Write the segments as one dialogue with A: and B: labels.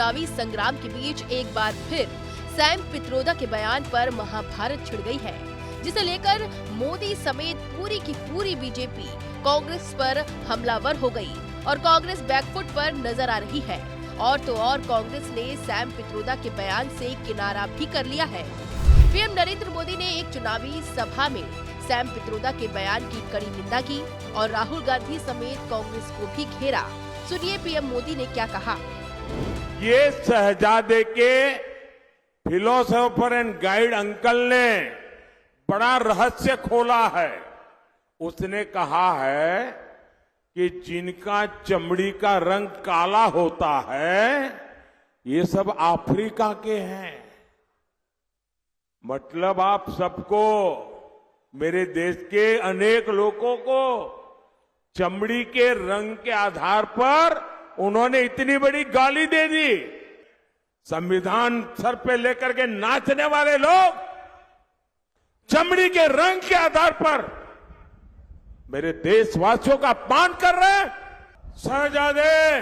A: चुनावी संग्राम के बीच एक बार फिर सैम पित्रोदा के बयान पर महाभारत छिड़ गई है, जिसे लेकर मोदी समेत पूरी की पूरी बीजेपी कांग्रेस पर हमलावर हो गई और कांग्रेस बैकफुट पर नजर आ रही है। और तो और कांग्रेस ने सैम पित्रोदा के बयान से किनारा भी कर लिया है। पीएम नरेंद्र मोदी ने एक चुनावी सभा में सैम पित्रोदा के बयान की कड़ी निंदा की और राहुल गांधी समेत कांग्रेस को भी घेरा। सुनिए पीएम मोदी ने क्या कहा।
B: ये शहजादे के फिलोसोफर एंड गाइड अंकल ने बड़ा रहस्य खोला है। उसने कहा है कि जिनका चमड़ी का रंग काला होता है ये सब अफ्रीका के हैं। मतलब आप सबको, मेरे देश के अनेक लोगों को चमड़ी के रंग के आधार पर उन्होंने इतनी बड़ी गाली दे दी। संविधान सर पे लेकर के नाचने वाले लोग चमड़ी के रंग के आधार पर मेरे देशवासियों का अपमान कर रहे हैं। शहजादे,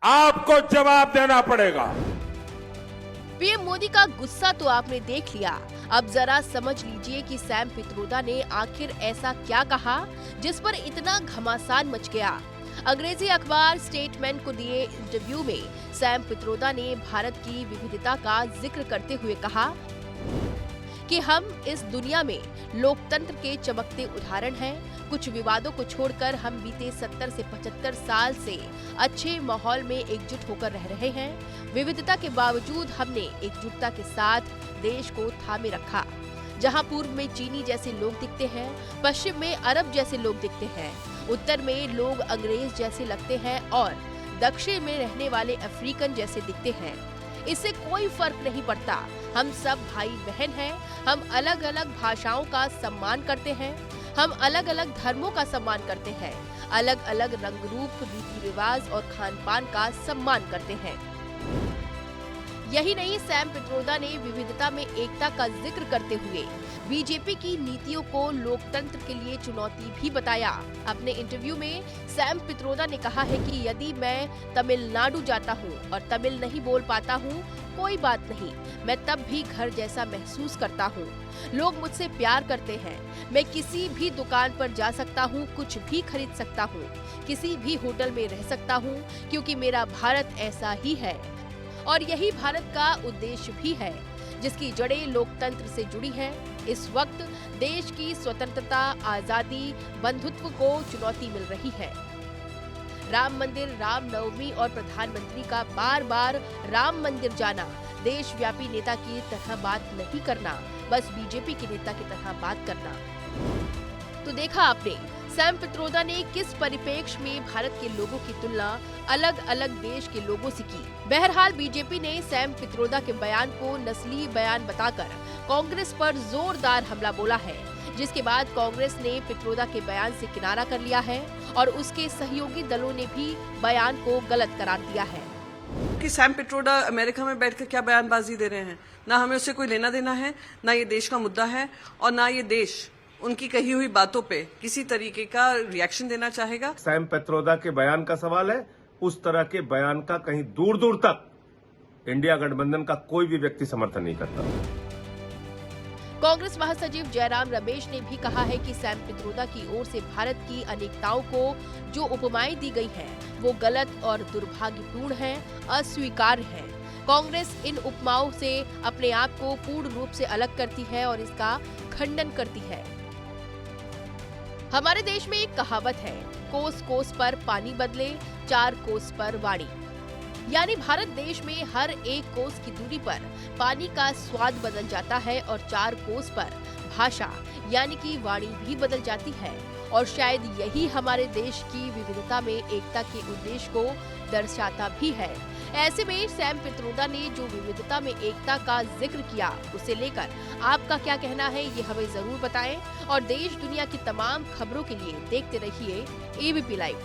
B: आपको जवाब देना पड़ेगा।
A: पीएम मोदी का गुस्सा तो आपने देख लिया, अब जरा समझ लीजिए कि सैम पित्रोदा ने आखिर ऐसा क्या कहा जिस पर इतना घमासान मच गया। अंग्रेजी अखबार स्टेटमेंट को दिए इंटरव्यू में सैम पित्रोदा ने भारत की विविधता का जिक्र करते हुए कहा कि हम इस दुनिया में लोकतंत्र के चमकते उदाहरण हैं। कुछ विवादों को छोड़कर हम बीते 70 से 75 साल से अच्छे माहौल में एकजुट होकर रह रहे हैं। विविधता के बावजूद हमने एकजुटता के साथ देश को थामे रखा। जहां पूर्व में चीनी जैसे लोग दिखते हैं, पश्चिम में अरब जैसे लोग दिखते हैं, उत्तर में लोग अंग्रेज जैसे लगते हैं और दक्षिण में रहने वाले अफ्रीकन जैसे दिखते हैं। इससे कोई फर्क नहीं पड़ता, हम सब भाई बहन हैं। हम अलग अलग भाषाओं का सम्मान करते हैं, हम अलग अलग धर्मों का सम्मान करते हैं, अलग अलग रंग रूप, रीति रिवाज और खान पान का सम्मान करते हैं। यही नहीं, सैम पित्रोदा ने विविधता में एकता का जिक्र करते हुए बीजेपी की नीतियों को लोकतंत्र के लिए चुनौती भी बताया। अपने इंटरव्यू में सैम पित्रोदा ने कहा है कि यदि मैं तमिलनाडु जाता हूं और तमिल नहीं बोल पाता हूं, कोई बात नहीं, मैं तब भी घर जैसा महसूस करता हूं। लोग मुझसे प्यार करते हैं। मैं किसी भी दुकान पर जा सकता हूं, कुछ भी खरीद सकता हूं, किसी भी होटल में रह सकता हूं, क्योंकि मेरा भारत ऐसा ही है। और यही भारत का उद्देश्य भी है, जिसकी जड़ें लोकतंत्र से जुड़ी हैं। इस वक्त देश की स्वतंत्रता, आजादी, बंधुत्व को चुनौती मिल रही है। राम मंदिर, रामनवमी और प्रधानमंत्री का बार बार राम मंदिर जाना, देशव्यापी नेता की तरह बात नहीं करना, बस बीजेपी के नेता की तरह बात करना। तो देखा आपने, सैम पित्रोदा ने किस परिप्रेक्ष्य में भारत के लोगों की तुलना अलग अलग देश के लोगों से की। बहरहाल बीजेपी ने सैम पित्रोदा के बयान को नस्ली बयान बताकर कांग्रेस पर जोरदार हमला बोला है, जिसके बाद कांग्रेस ने पित्रोदा के बयान से किनारा कर लिया है और उसके सहयोगी दलों ने भी बयान को गलत करार दिया है।
C: कि सैम पित्रोदा अमेरिका में बैठकर क्या बयानबाजी दे रहे हैं, ना हमें उससे कोई लेना देना है, ना ये देश का मुद्दा है और ना ये देश उनकी कही हुई बातों पे किसी तरीके का रिएक्शन देना चाहेगा।
D: सैम पित्रोदा के बयान का सवाल है, उस तरह के बयान का कहीं दूर दूर तक इंडिया गठबंधन का कोई भी व्यक्ति समर्थन नहीं करता।
A: कांग्रेस महासचिव जयराम रमेश ने भी कहा है कि सैम पित्रोदा की ओर से भारत की अनेकताओं को जो उपमाएं दी गई हैं, वो गलत और दुर्भाग्यपूर्ण है, अस्वीकार्य है। कांग्रेस इन उपमाओं से अपने आप को पूर्ण रूप से अलग करती है और इसका खंडन करती है। हमारे देश में एक कहावत है, कोस कोस पर पानी बदले, 4 कोस पर वाणी। यानी भारत देश में हर एक कोस की दूरी पर पानी का स्वाद बदल जाता है और 4 कोस पर भाषा यानी कि वाणी भी बदल जाती है। और शायद यही हमारे देश की विविधता में एकता के उद्देश्य को दर्शाता भी है। ऐसे में सैम पित्रोदा ने जो विविधता में एकता का जिक्र किया, उसे लेकर आपका क्या कहना है, ये हमें जरूर बताएं। और देश दुनिया की तमाम खबरों के लिए देखते रहिए एबीपी लाइव।